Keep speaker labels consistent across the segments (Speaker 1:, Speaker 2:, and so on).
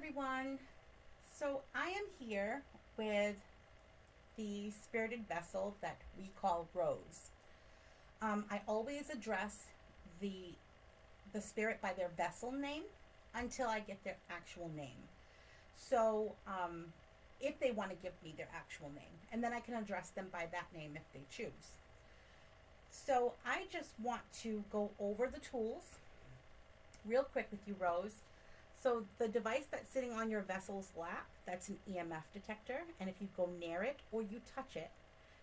Speaker 1: everyone. So I am here with the spirited vessel that we call Rose. I always address the the spirit by their vessel name until I get their actual name. So if they want to give me their actual name, and then I can address them by that name if they choose. So I just want to go over the tools real quick with you, Rose. So the device that's sitting on your vessel's lap, that's an EMF detector, and if you go near it or you touch it,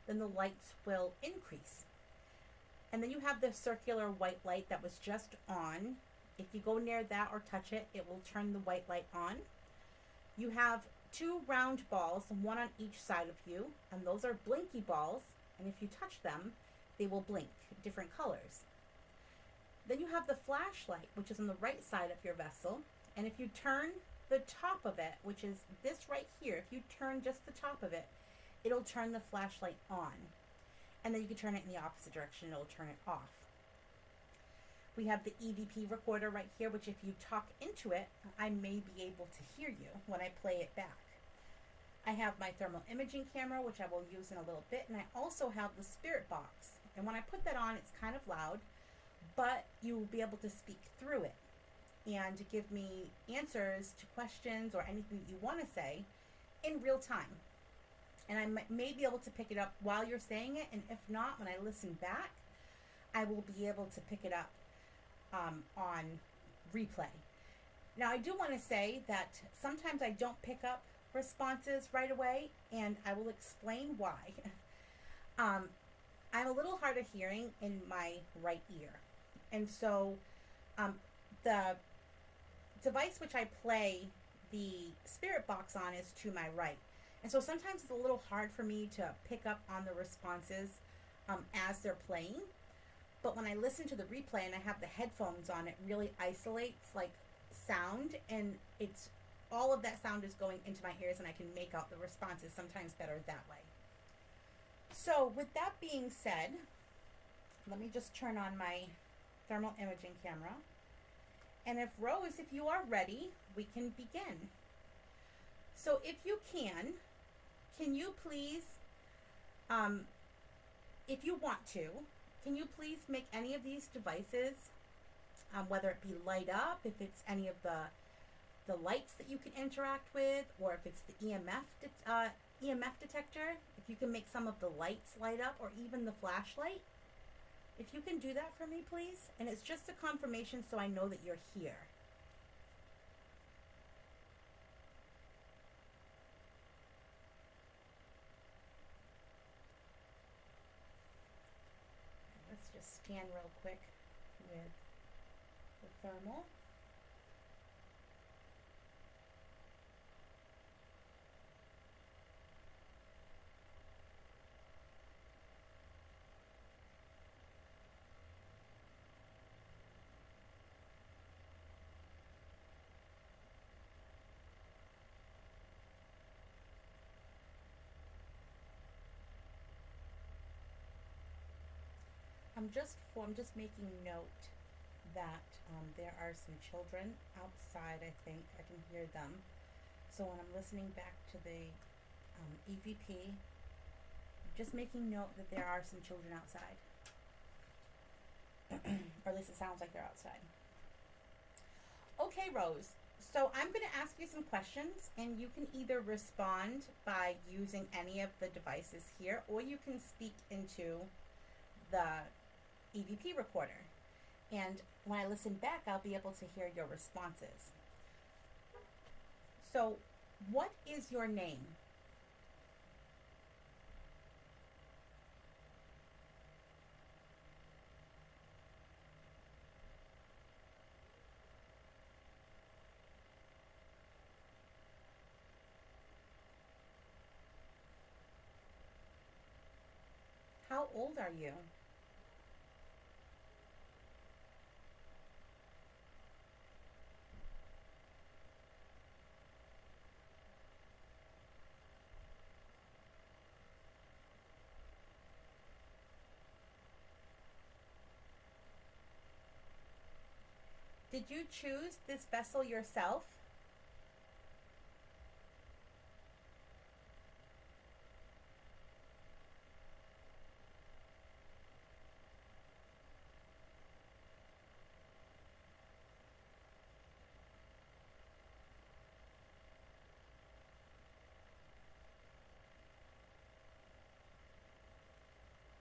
Speaker 1: then the lights will increase. And then you have the circular white light that was just on. If you go near that or touch it, it will turn the white light on. You have two round balls, one on each side of you, and those are blinky balls, and if you touch them, they will blink different colors. Then you have the flashlight, which is on the right side of your vessel, and if you turn the top of it, which is this right here, if you turn just the top of it, it'll turn the flashlight on. And then you can turn it in the opposite direction, it'll turn it off. We have the EVP recorder right here, which if you talk into it, I may be able to hear you when I play it back. I have my thermal imaging camera, which I will use in a little bit, and I also have the spirit box. And when I put that on, it's kind of loud, but you will be able to speak through it and give me answers to questions or anything that you want to say in real time. And I may be able to pick it up while you're saying it, and if not, when I listen back, I will be able to pick it up on replay. Now, I do want to say that sometimes I don't pick up responses right away, and I will explain why. I'm a little hard of hearing in my right ear, and so the device which I play the spirit box on is to my right. And so sometimes it's a little hard for me to pick up on the responses as they're playing. But when I listen to the replay and I have the headphones on, it really isolates like sound, and it's all of that sound is going into my ears, and I can make out the responses sometimes better that way. So with that being said, let me just turn on my thermal imaging camera. And if Rose, if you are ready, we can begin. So if you can you please, if you want to, can you please make any of these devices, whether it be light up, if it's any of the lights that you can interact with, or if it's the EMF detector, if you can make some of the lights light up, or even the flashlight. If you can do that for me, please. And it's just a confirmation so I know that you're here. Let's just scan real quick with the thermal. I'm just making note that there are some children outside. I think I can hear them. So when I'm listening back to the EVP, I'm just making note that there are some children outside, or at least it sounds like they're outside. Okay, Rose. So I'm going to ask you some questions, and you can either respond by using any of the devices here, or you can speak into the EVP recorder. And when I listen back, I'll be able to hear your responses. So, what is your name? How old are you? Did you choose this vessel yourself?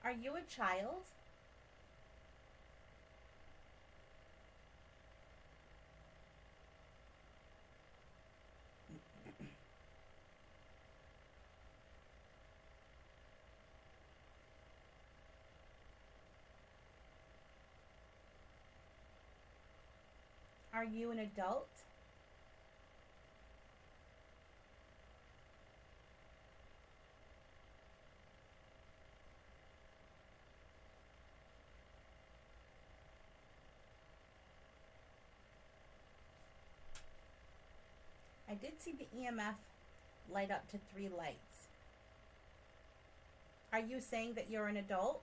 Speaker 1: Are you a child? Are you an adult? I did see the EMF light up to 3 lights. Are you saying that you're an adult?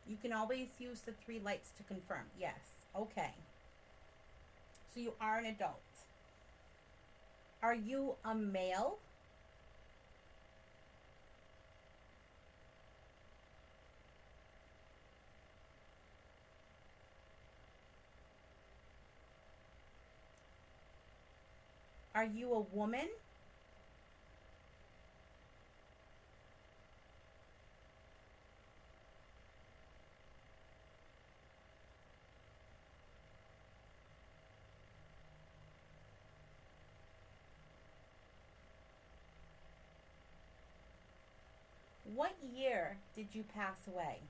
Speaker 1: You can always use the 3 lights to confirm. Yes. Okay. So you are an adult. Are you a male? Are you a woman? What year did you pass away?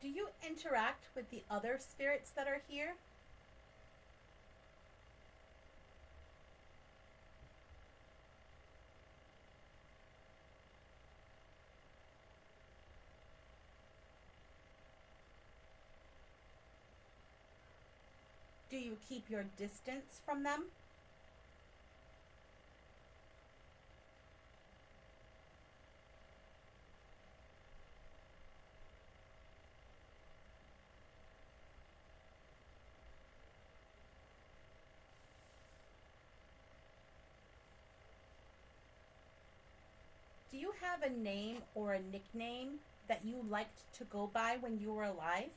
Speaker 1: Do you interact with the other spirits that are here? Do you keep your distance from them? Do you have a name or a nickname that you liked to go by when you were alive?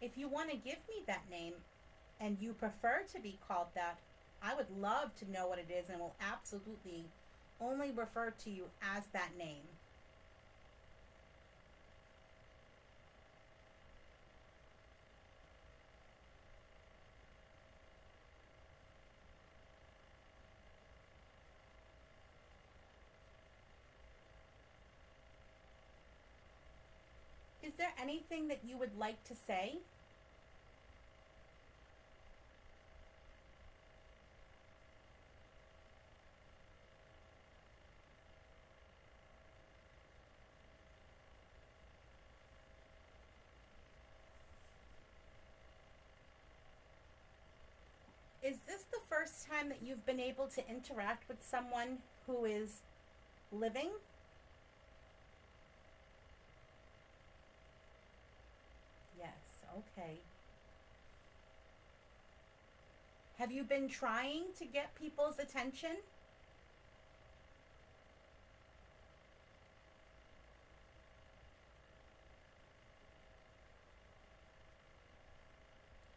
Speaker 1: If you want to give me that name and you prefer to be called that, I would love to know what it is and will absolutely only refer to you as that name. Is there anything that you would like to say? Is this the first time that you've been able to interact with someone who is living? Yes, okay. Have you been trying to get people's attention?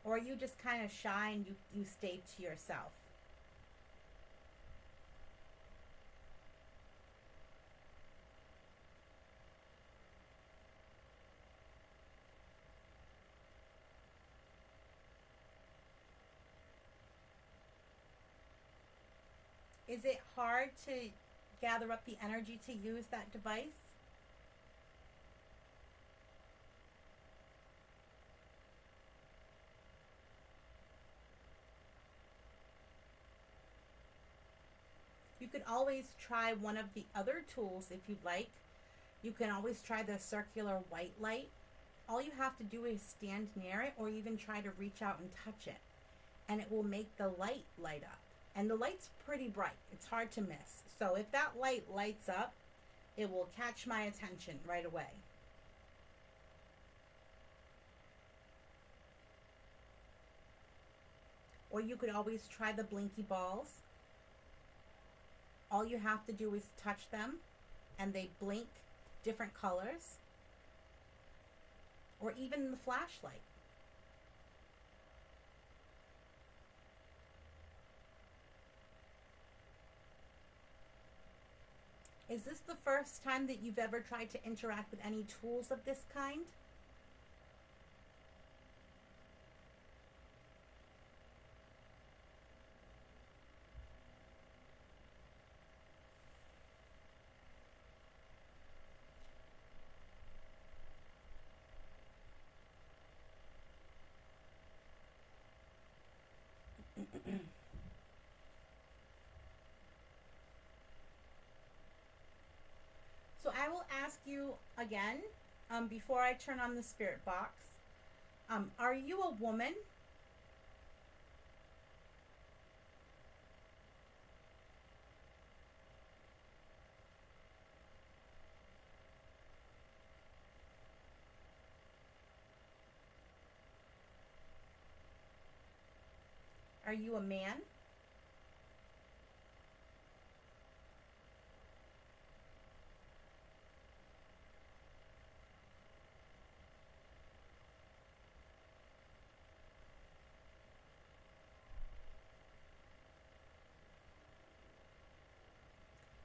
Speaker 1: Or are you just kind of shy and you stay to yourself? Is it hard to gather up the energy to use that device? You could always try one of the other tools if you'd like. You can always try the circular white light. all you have to do is stand near it or even try to reach out and touch it, and it will make the light up. And the light's pretty bright. It's hard to miss. So if that light lights up, it will catch my attention right away. Or you could always try the blinky balls. All you have to do is touch them and they blink different colors. Or even the flashlight. Is this the first time that you've ever tried to interact with any tools of this kind? So I will ask you again, before I turn on the spirit box, are you a woman? Are you a man?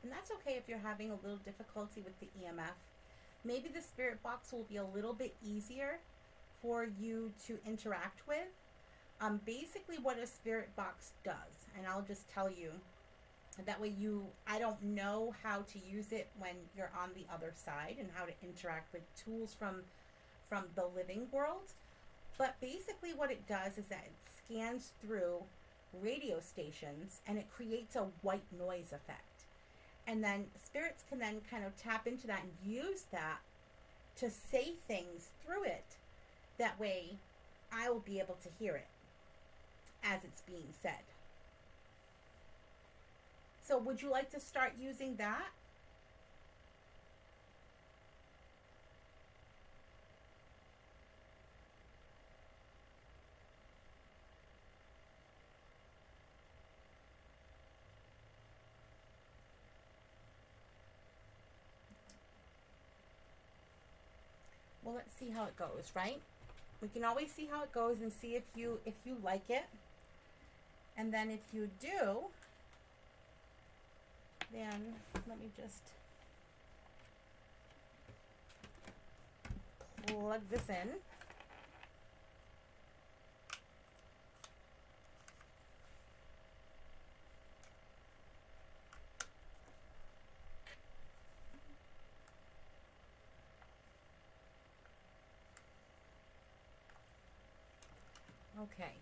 Speaker 1: And that's okay if you're having a little difficulty with the EMF. Maybe the spirit box will be a little bit easier for you to interact with. Basically what a spirit box does, and I'll just tell you, that way I don't know how to use it when you're on the other side and how to interact with tools from the living world. But basically what it does is that it scans through radio stations and it creates a white noise effect. And then spirits can then kind of tap into that and use that to say things through it. That way I will be able to hear it as it's being said. So would you like to start using that? Well, let's see how it goes, right? We can always see how it goes and see if you like it. And then if you do, then let me just plug this in. Okay.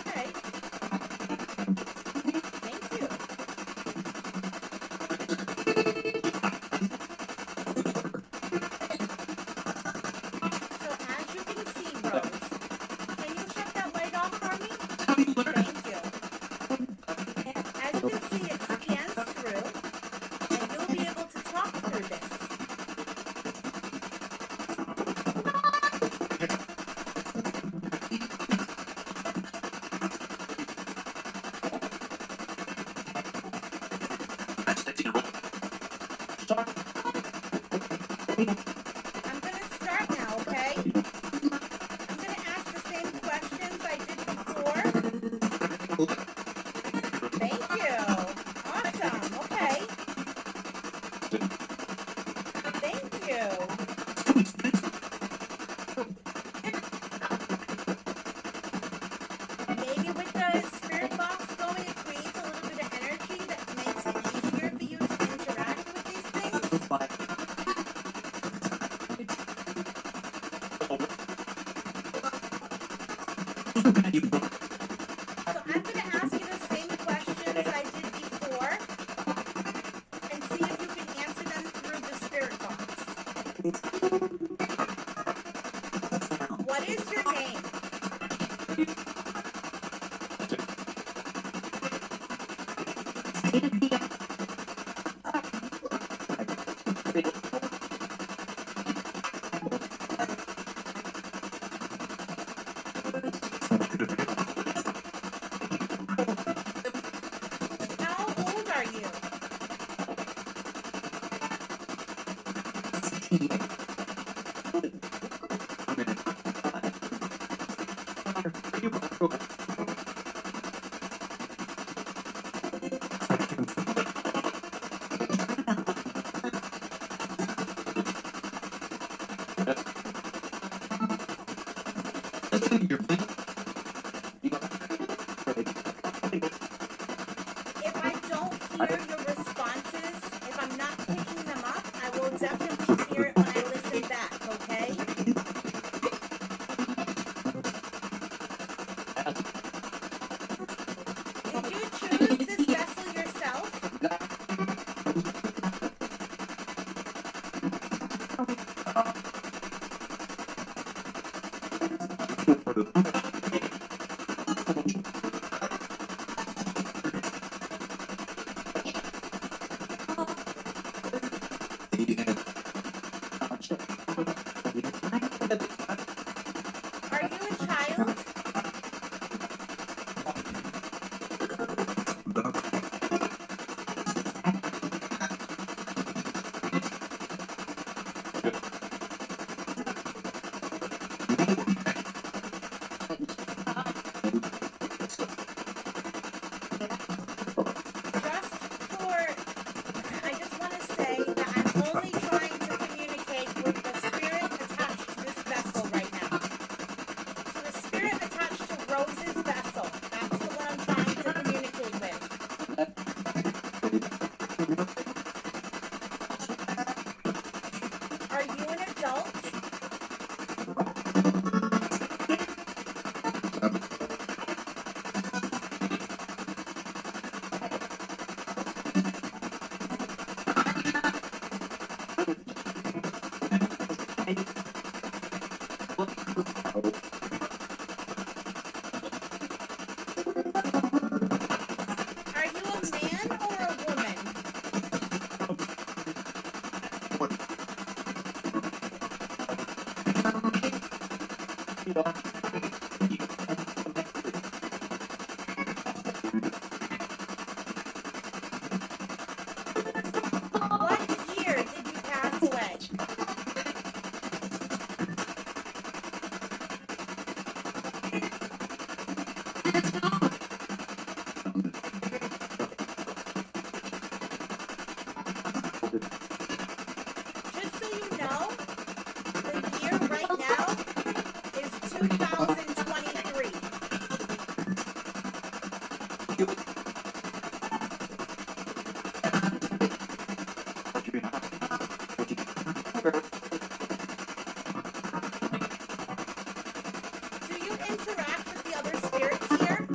Speaker 1: Okay. Thank you. So as you can see, Rose, can you shut that light off for me? Thank you. As you can see, it scans through, and you'll be able to talk through this. I'm going to start now, okay? I'm going to ask the same questions I did before. Thank you. Awesome. Okay. Thank you. Maybe with the spirit box going, it creates a little bit of energy that makes it easier for you to interact with these things. So I'm going to ask you the same questions I did before and see if you can answer them through the spirit box. What is your name? How old are you? If I don't hear your responses, if I'm not picking them up, I will definitely hear it when I listen back, okay? Did you choose this vessel yourself? Are you a child? I just want to say that I'm only trying to communicate with the spirit attached to this vessel right now. So the spirit attached to Rose's vessel, that's the one I'm trying to communicate with. Are you an adult? Are you a man or a woman? What year did you pass away? Just so you know, the year right now is 2023. Do you interact with the other spirits here?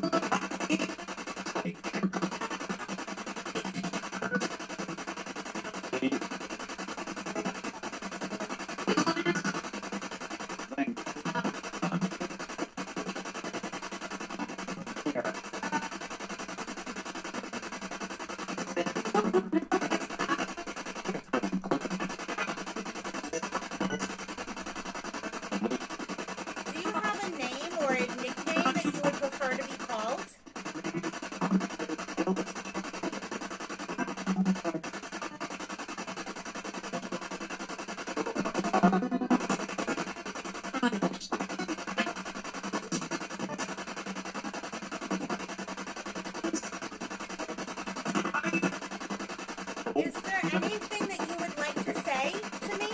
Speaker 1: Do you have a name or a nickname that you would prefer to be called? Is there anything that you would like to say to me?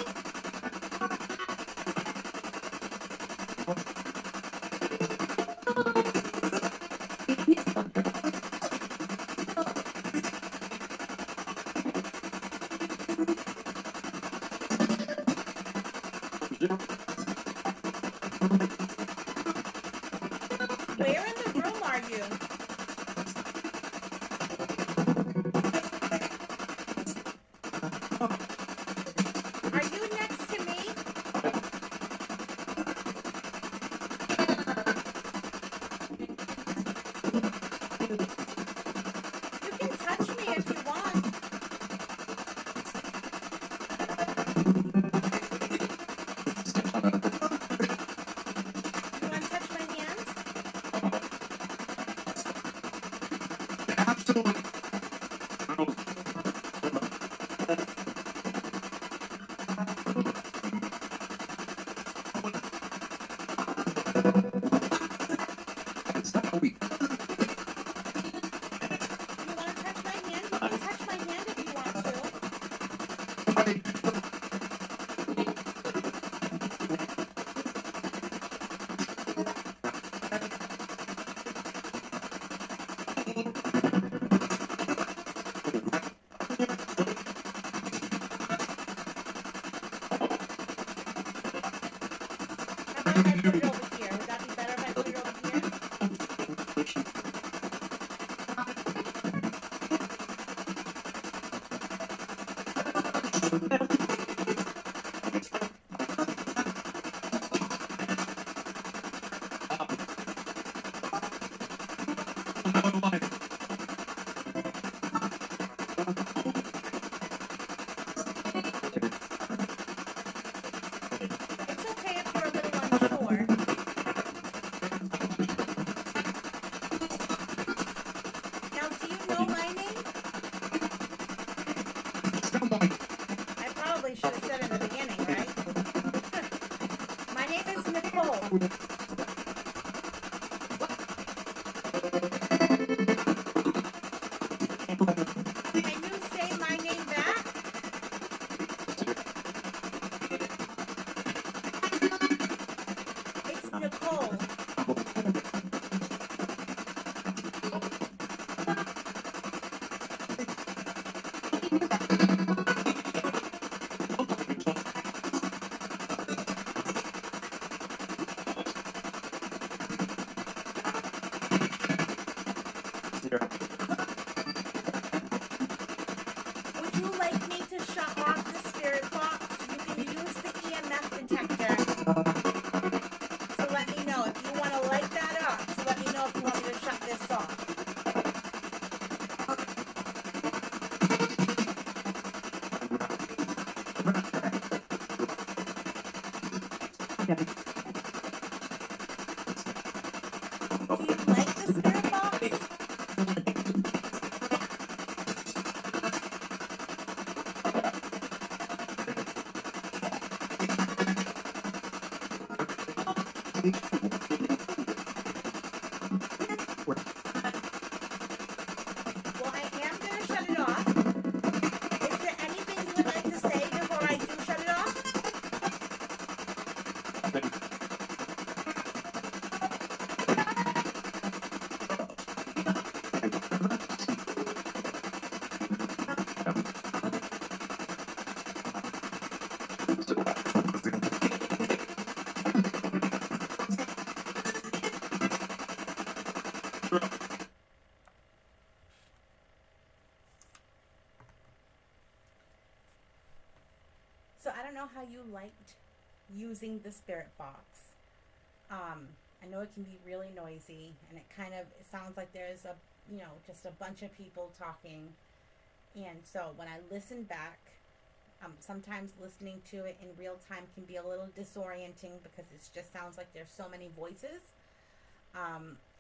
Speaker 1: Do you want to touch my hand? You can touch my hand if you want to. How about if I put it over here? Would that be better if I put it over here? It's okay if you're a little unsure. Now, do you know my name? I probably should have said in the beginning, right? My name is Nicole. Can you say my name back? It's Nicole. Would you like me to shut off the spirit box? You can use the EMF detector to let me know if you want to light that up. To let me know if you want me to shut this off. Do you like the spirit box? Well, I am going to shut it off. Is there anything you would like to say before I do shut it off? So I don't know how you liked using the spirit box. I know it can be really noisy, and it sounds like there's just a bunch of people talking. And so when I listen back, sometimes listening to it in real time can be a little disorienting because it just sounds like there's so many voices.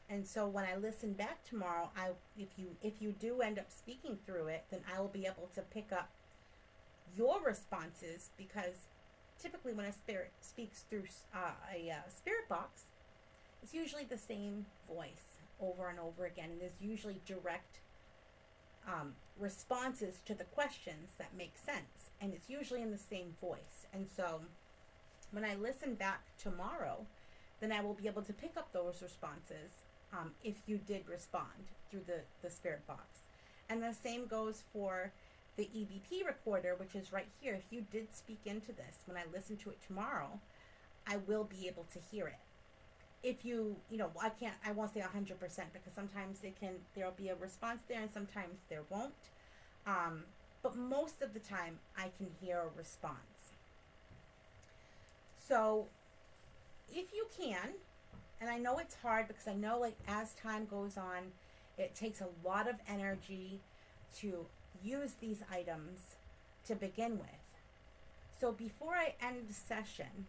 Speaker 1: And so when I listen back tomorrow, if you do end up speaking through it, then I will be able to pick up your responses, because typically when a spirit speaks through a spirit box, it's usually the same voice over and over again, and there's usually direct responses to the questions that make sense, and it's usually in the same voice. And so when I listen back tomorrow, then I will be able to pick up those responses if you did respond through the spirit box. And the same goes for the EVP recorder, which is right here. If you did speak into this, when I listen to it tomorrow, I will be able to hear it. If I won't say 100%, because sometimes there'll be a response there and sometimes there won't. But most of the time I can hear a response. So if you can, and I know it's hard because I know, like, as time goes on, it takes a lot of energy to use these items to begin with. So before I end the session,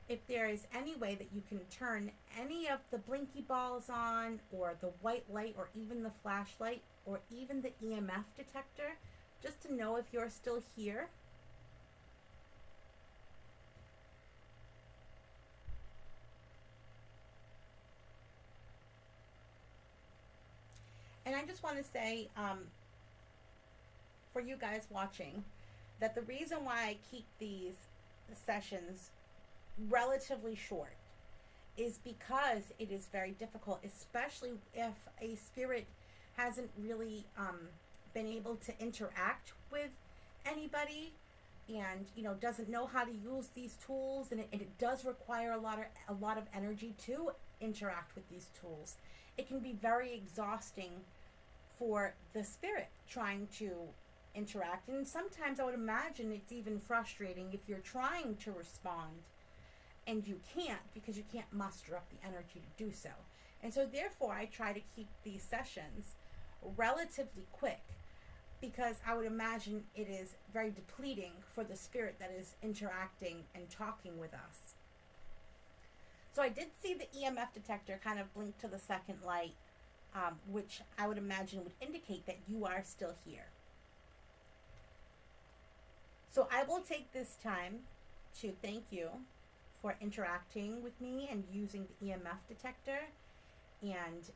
Speaker 1: if there is any way that you can turn any of the blinky balls on, or the white light, or even the flashlight, or even the EMF detector just to know if you're still here. And I just want to say, for you guys watching, that the reason why I keep these sessions relatively short is because it is very difficult, especially if a spirit hasn't really been able to interact with anybody, and doesn't know how to use these tools, and it does require a lot of energy to interact with these tools. It can be very exhausting for the spirit trying to interact, and sometimes I would imagine it's even frustrating if you're trying to respond and you can't, because you can't muster up the energy to do so. And so therefore I try to keep these sessions relatively quick, because I would imagine it is very depleting for the spirit that is interacting and talking with us. So I did see the EMF detector kind of blink to the second light, which I would imagine would indicate that you are still here. So I will take this time to thank you for interacting with me and using the EMF detector, and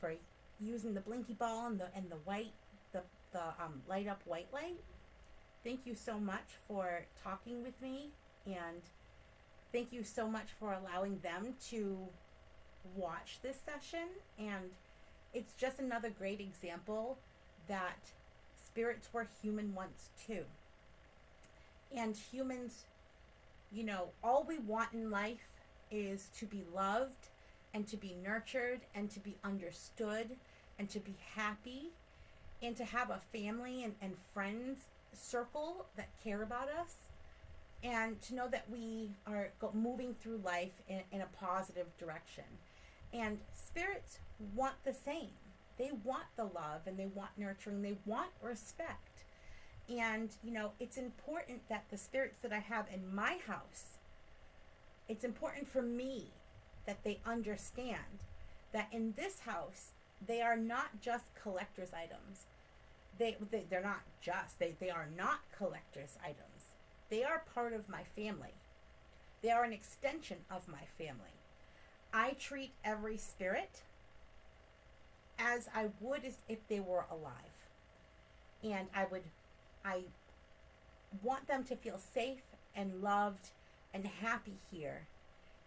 Speaker 1: for using the blinky ball and the white, the light up white light. Thank you so much for talking with me, and thank you so much for allowing them to watch this session. And it's just another great example that spirits were human once too. And humans, all we want in life is to be loved and to be nurtured and to be understood and to be happy and to have a family and friends circle that care about us, and to know that we are moving through life in a positive direction. And spirits want the same. They want the love, and they want nurturing, they want respect. And it's important that the spirits that I have in my house, it's important for me that they understand that in this house they are not just collector's items. They're not just, they are not collector's items. They are part of my family. They are an extension of my family. I treat every spirit as I would as if they were alive. And I want them to feel safe and loved and happy here.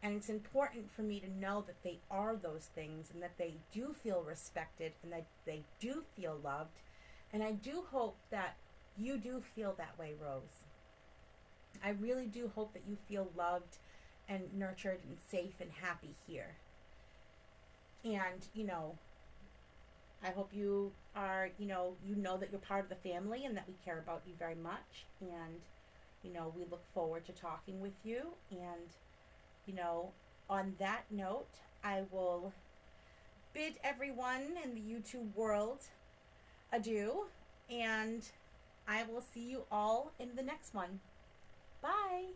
Speaker 1: And it's important for me to know that they are those things, and that they do feel respected, and that they do feel loved. And I do hope that you do feel that way, Rose. I really do hope that you feel loved and nurtured and safe and happy here. And, I hope you are, you know that you're part of the family and that we care about you very much. And, we look forward to talking with you. And, on that note, I will bid everyone in the YouTube world adieu. And I will see you all in the next one. Bye.